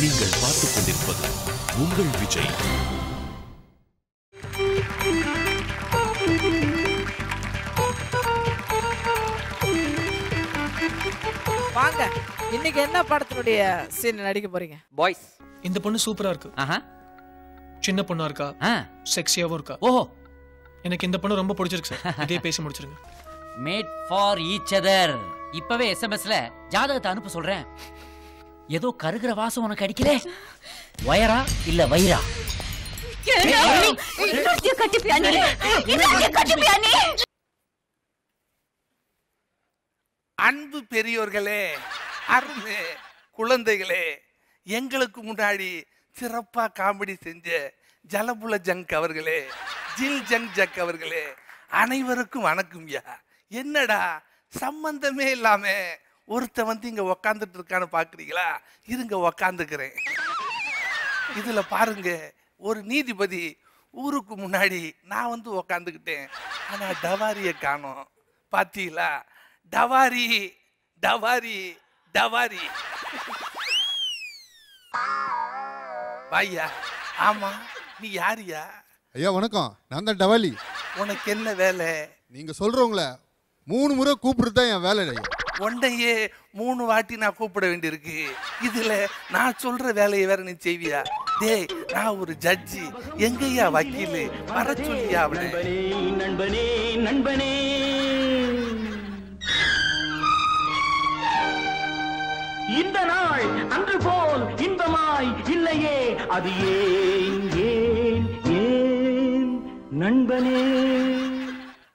நீங்கள் பார்த்துக் கொண்டிருப்பது உங்கள் விஜய். வாங்க, இன்னைக்கு என்ன படத்தினுடைய சீன் நடிக்க போறீங்க? பாய்ஸ். இந்த பொண்ணு சூப்பரா இருக்கு. சின்ன பொண்ணா இருக்கா, செக்ஸியாவும் இருக்கா. ஓஹோ, எனக்கு இந்த பொண்ணு ரொம்ப பிடிச்சிருக்கு சார். இதே பேசி முடிச்சிருங்க. Made for each other. இப்பவே எஸ்எம்எஸ்ல ஜாதகத்தை அனுப்ப சொல்றேன். ஏதோ கருகிற வாசம் உனக்கு அடிக்கல. வயரா இல்ல வயிறா? அன்பு பெரியோர்களே, அருமை குழந்தைகளே, எங்களுக்கு முன்னாடி சிறப்பா காமெடி செஞ்ச ஜலபுல ஜங்க் அவர்களே, ஜில் ஜங் ஜக் அவர்களே, அனைவருக்கும் வணக்கம்யா. என்னடா சம்பந்தமே இல்லாம ஒருத்த வந்து இங்க உக்காந்துட்டு இருக்கான்னு பாக்குறீங்களா? இருங்க உக்காந்துக்கிறேன். இதுல பாருங்க, ஒரு நீதிபதி ஊருக்கு முன்னாடி நான் வந்து உக்காந்துக்கிட்டேன். ஆனா டவாரிய காணோம். பாத்தீங்களா? டவாரி டவாரி டவாரி. வாய்யா. ஆமா, நீ யாரியா? ஐயா வணக்கம், நான் தான் டவாலி. உனக்கு என்ன வேலை? நீங்க சொல்றவங்கள 3 முறை கூப்பிடுறது தான் என் வேலை. ஒன்றையே 3 வாட்டி நான் கூப்பிட வேண்டியிருக்கு. இதுல நான் சொல்ற வேலையை வேற நீ செய்வியா? டேய், நான் ஒரு ஜட்ஜி, எங்கய்யா வக்கீல்? வர சொல்லியா அவனை? நண்பனே நண்பனே, இந்த நாள் அன்று போல் இன்பமாய் இல்லையே, அது ஏன் ஏன் ஏன் நண்பனே?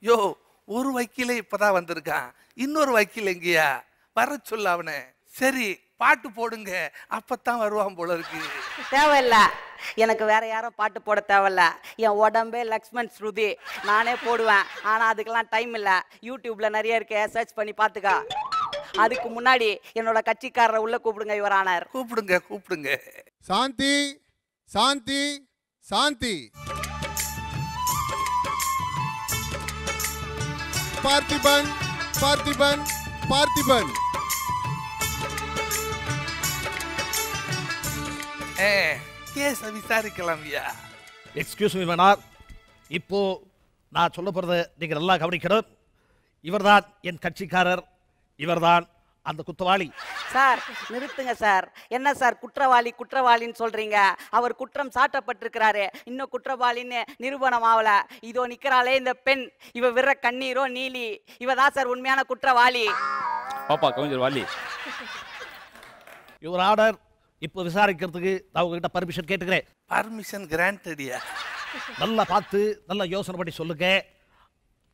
யோ, ஒரு வக்கீலே இப்பதான் வந்திருக்கான், இன்னொரு வக்கீல் எங்கயா? வர சொல்ல அவனை. சரி, பாட்டு போடுங்க, அப்பத்தான் வருவான் போல இருக்கு. தேவையில்ல, எனக்கு வேற யாரும் பாட்டு போட தேவையில்ல. என் உடம்பே லக்ஷ்மண் ஸ்ருதி, நானே போடுவேன். ஆனா அதுக்கெல்லாம் டைம் இல்ல. யூடியூப்ல நிறைய இருக்கு, சர்ச் பண்ணி பாத்துக்கா. அதுக்கு முன்னாடி என்னோட கட்சிக்காரரை உள்ள கூப்பிடுங்க யுவர் ஆனர். கூப்பிடுங்க கூப்பிடுங்க. சாந்தி சாந்தி சாந்தி. பார்த்திபன் பார்த்திபன் பார்த்திபன். கேஸ விசாரிக்கலாம். எக்ஸ்கியூஸ் மீ மேனார், இப்போ நான் சொல்ல போறதை நீங்க நல்லா கவனிக்கணும். இவர்தான் என் கட்சிக்காரர், இவர்தான் அந்த குற்றவாளி. சார் நிறுத்துங்க சார். என்ன சார் குற்றவாளி குற்றவாளின்னு சொல்றீங்க? அவர் குற்றம் சாட்டப்பட்டிருக்கிறாரு, இன்னும் குற்றவாளின்னு நிரூபணம் ஆகல. இதோ நிக்கிறாளே இந்த பெண், இவ விற கண்ணீரோ நீலி, இவதான் சார் உண்மையான குற்றவாளி. பாப்பா கவிஞர் வாலி. யுவர் ஆர்டர், இப்போ விசாரிக்கிறதுக்கு நான் உங்ககிட்ட பர்மிஷன் கேட்டுக்கிறேன். பர்மிஷன் கிராண்டடியா? நல்லா பார்த்து நல்லா யோசனை பண்ணி சொல்லுங்க.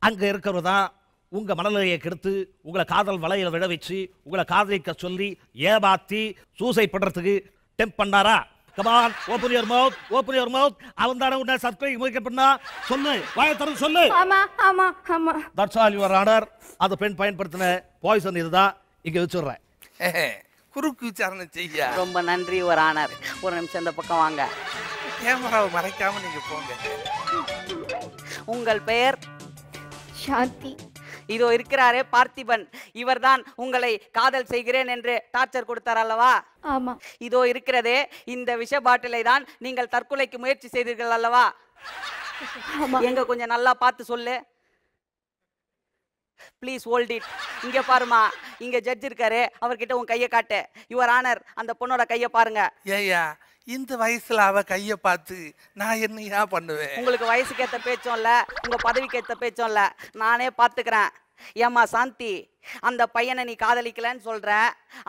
அங்க இருக்கிறவர் தான் உங்க மனநிலையை கெடுத்து உங்களை காதல் வலையில விழ வச்சு உங்களை காதலிக்க சொல்லி ஏமாத்தி சூசைட் பண்றதுக்கு டெம்ப் பண்ணாரா? Come on, open your mouth, open your mouth. அவன் தானே உன்னை சப்ஸ்கிரைப் முயற்சி பண்ணா? சொல்லு, வாயை திறந்து சொல்லு. ஆமா ஆமா ஆமா. That's all your order. அந்த பெண் பயன்படுத்தின பாய்சன் இதுதான். இங்க வச்சுடுறேன். குறுக்கு விசாரணை செய்ய. ரொம்ப நன்றி யுவர் ஆனர். ஒரு நிமிஷம் இந்த பக்கம் வாங்க. கேமராவை மறைக்காம நீங்க போங்க. உங்கள் பெயர்? சாந்தி. இதோ இருக்கிறாரே பார்த்திபன், இவர்தான் உங்களை காதல் செய்கிறேன் என்று டார்ச்சர் கொடுத்தார் அல்லவா? ஆமா. இதோ இருக்கிறதே இந்த விஷ பாட்டிலை தான் நீங்கள் தற்கொலைக்கு முயற்சி செய்தீர்கள் அல்லவா? எங்க கொஞ்சம் நல்லா பார்த்து சொல்லு. Please hold it. இங்க பாருமா, இங்க ஜட்ஜ் இருக்காரு, அவர்கிட்ட உன் கையை காட்டு. யுவர் ஆனர், அந்த பொண்ணோட கையை பாருங்க. ஏயா, இந்த வயசுல அவ கைய பார்த்து நான் என்னையா பண்ணுவேன்? உங்களுக்கு வயசுக்கு ஏத்த பேச்சும் இல்ல, உங்க பதவிக்கு ஏத்த பேச்சும் இல்ல, நானே பாத்துக்கிறேன். ஏமா சாந்தி, அந்த பையனை நீ காதலிக்கலன்னு சொல்ற,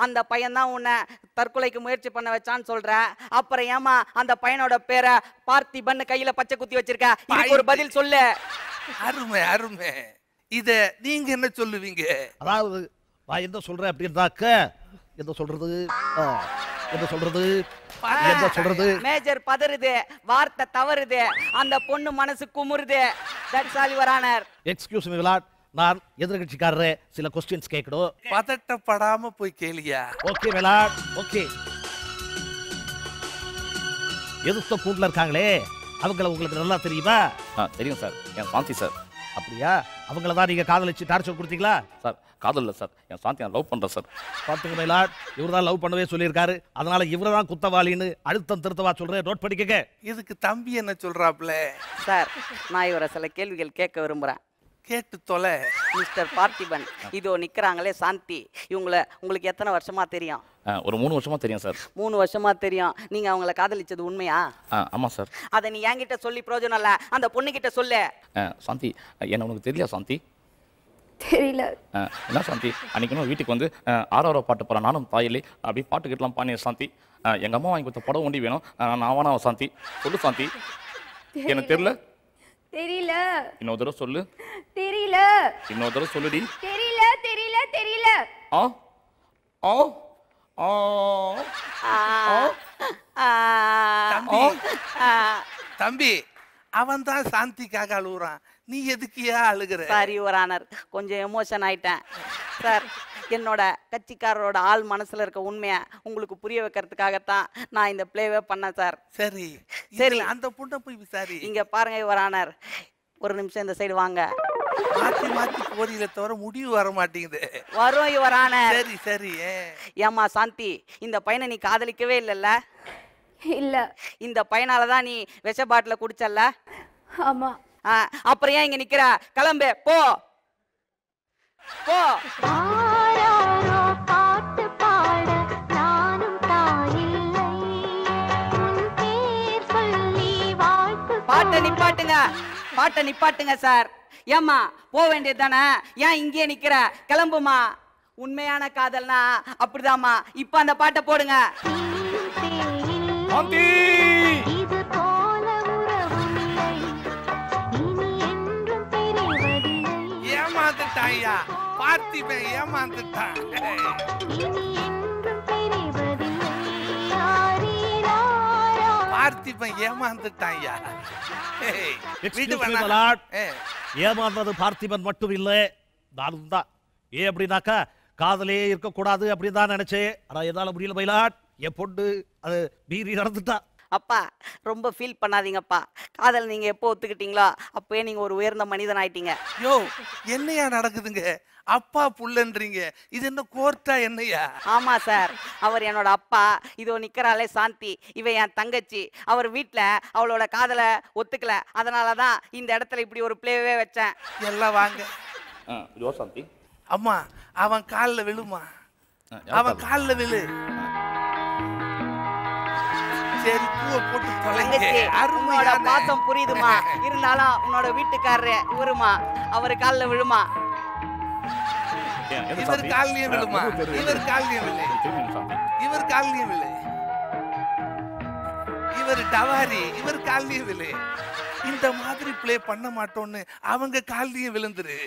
அந்த பையன் தான் உன்னை தற்கொலைக்கு முயற்சி பண்ண வச்சான்னு சொல்ற, அப்புறம் ஏமா அந்த பையனோட பேரை பார்த்திபன் கையில பச்சை குத்தி வச்சிருக்க? இதுக்கு ஒரு பதில் சொல்லு. அருமை அருமை. இத நீங்க என்ன சொல்லுவீங்க? அதாவது நான் என்ன சொல்றேன் அப்படின்னாக்க, என்ன சொல்றது என்ன சொல்றது என்ன சொல்றது? மேஜர் பதறுது, வார்த்தை தவறுது, அந்த பொண்ணு மனசு குமுறுது. That's all your honour. Excuse me விலாட், நான் எதிர்கட்சிக்காரரே சில கொஸ்டின்ஸ் கேட்கணும். பதட்டப்படாம போய் கேளியா? Okay விலாட், okay. எதிர்த்த கூண்டுல இருக்காங்களே, அவங்கள உங்களுக்கு நல்லா தெரியுமா? தெரியும் சார், என் சாந்தி சார். அப்படியா? அவங்கள தான் நீங்க காதலிச்சு டார்ச்சர் கொடுத்தீங்களா? சார் காதல் இல்லை சார், என் சாந்தி நான் லவ் பண்ணுறேன் சார். பார்த்துங்க மயிலாட், இவர் தான் லவ் பண்ணவே சொல்லியிருக்காரு. அதனால இவரை தான் குத்தவாளின்னு அழுத்தம் திருத்தவா சொல்றேன். நோட் பண்ணிக்கங்க. இதுக்கு தம்பி என்ன சொல்றாப்ல? சார், நான் இவரை சில கேள்விகள் கேட்க விரும்புகிறேன். கேட்டு தொலை. மிஸ்டர் பார்த்திபன், இதோ நிற்கிறாங்களே சாந்தி, உங்களுக்கு எத்தனை வருஷமா தெரியும்? ஒரு 3 வருஷமா தெரியும் சார். 3 வருஷமா தெரியும். நீங்கள் அவங்கள காதலிச்சது உண்மையா? ஆமாம் சார். அதை நீ என்கிட்ட சொல்லி பிரயோஜனம் இல்லை, அந்த பொண்ணுக்கிட்ட சொல்லு. சாந்தி, என்ன உனக்கு தெரியலையா சாந்தி? தெரியல. என்ன சாந்தி, அன்றைக்கி வீட்டுக்கு வந்து ஆறாரோ பாட்டு போகிறேன், நானும் தாயிலே அப்படி பாட்டு கேட்டலாம் பானிய சாந்தி. எங்கள் அம்மா வாங்கி கொடுத்த படம் ஒண்டி வேணும், நான் வேணா சாந்தி. சொல்லு சாந்தி. எனக்கு தெரியல. தெரியல. இன்னொரு தடவை சொல்லு. தெரியல. இன்னொரு தடவை சொல்லுடி. தெரியல தெரியல தெரியல. ஆ ஆ ஆ தம்பி, தம்பி, அவன் தான் சாந்திக்காக அழுகுறான், நீ எதுக்கியா அழுகுற? சாரி யுவர் ஆனர், கொஞ்சம் எமோஷன் ஆயிட்டேன் சார். என்னோட கட்சிக்காரரோட ஆள் மனசுல இருக்க உண்மையை உங்களுக்கு புரிய வைக்கிறதுக்காகத்தான் நான் இந்த பிளேவே பண்ணேன் சார். சரி சரி, அந்த பொண்ணை போய் விசாரி. இங்க பாருங்க யுவர் ஆனர், ஒரு நிமிஷம் இந்த சைடு வாங்க. மாத்தி மாத்தி போறீங்களே தவிர முடிவு வர மாட்டேங்குது. வரும் யுவர் ஆனர். சரி சரி. ஏமா சாந்தி, இந்த பையனை நீ காதலிக்கவே இல்லைல்ல? இல்ல. இந்த பையனால தான் நீ விஷ பாட்டில குடிச்சல்ல? ஆமா. அப்புறம் ஏன் இங்க நிக்கிற? கிளம்பு, போ போ. பாட்டை நிப்பாட்டுங்க, பாட்டை நிப்பாட்டுங்க சார். ஏம்மா போக வேண்டியது தானே, ஏன் இங்கே நிக்கிற? கிளம்புமா. உண்மையான காதல்னா அப்படிதாம்மா. இப்ப அந்த பாட்டை போடுங்க. ஏமாந்துட்டாயா பார்த்திபன், ஏமாந்துட்டான். பார்த்திபன் ஏமாந்துட்டாயா. ஏமாந்தது பார்த்திபன் மட்டும் இல்லை, நானும் தான். ஏன் அப்படின்னாக்கா காதலே இருக்கக்கூடாது அப்படின்னு தான் நினைச்சேன். ஆனா என்னால முடியல மயிலாட். என் பொண்ணு அது மீறி நடந்துட்டா. அப்பா ரொம்ப ஃபீல் பண்ணாதீங்கப்பா. காதல் நீங்க எப்போ ஒத்துக்கிட்டீங்களோ அப்பவே நீங்க ஒரு உயர்ந்த மனிதன் ஆயிட்டீங்க. யோ, என்னையா நடக்குதுங்க? அப்பா புள்ளன்றீங்க, இது என்ன கோர்ட்டா என்னையா? ஆமா சார், அவர் என்னோட அப்பா. இதோ நிக்கிறாளே சாந்தி, இவ என் தங்கச்சி. அவர் வீட்டுல அவளோட காதலை ஒத்துக்கல, அதனாலதான் இந்த இடத்துல இப்படி ஒரு பிளேவே வச்சேன். எல்லாம் வாங்க. சாந்தி, அம்மா அவன் காலில் விழுமா, அவன் காலில் விழு. சரி, பூவை போட்டு தொலைங்க. உன்னோட பாசம் புரியுதுமா, இருந்தாலும் உன்னோட வீட்டுக்காரரு இவருமா, அவரு காலில் விழுமா. இவர் காலிலையும் விழுமா, இவர் காலிலையும் விழு, இவர் காலிலையும் விழு, இவர் டவாரி, இவர் காலிலையும் விழு. இந்த மாதிரி பிளே பண்ண மாட்டோம்னு அவங்க காலிலையும் விழுந்துரு.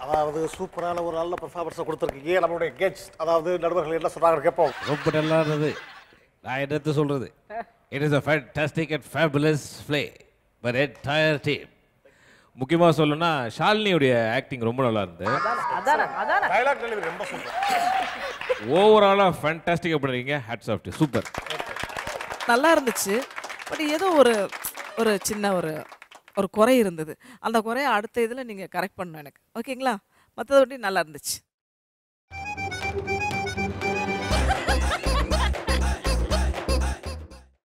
அதாவது சூப்பரான ஒரு நல்ல பெர்ஃபார்மன்ஸை கொடுத்துருக்கீங்க. நம்மளுடைய கெஸ்ட், அதாவது நடுவர்கள் என்ன சொல்றாங்க கேட்போம். ரொம்ப நல்லா இருந்தது. நான் என்னத்தை சொல்றது, it is a fantastic and fabulous play by the entire team. முக்கியமாக சொல்லணும்னா ஷாலினியுடைய ஆக்டிங் ரொம்ப நல்லா இருந்தது. டயலாக் டெலிவரி ரொம்ப சூப்பர். ஓவராலாக ஃபேண்டாஸ்டிக்காக பண்ணுறீங்க. Hats off to super. நல்லா இருந்துச்சு. பட் ஏதோ ஒரு சின்ன ஒரு குறை இருந்தது. அந்த குறையை அடுத்த இதில் நீங்கள் கரெக்ட் பண்ணணும் எனக்கு. ஓகேங்களா? மற்றபடி நல்லா இருந்துச்சு.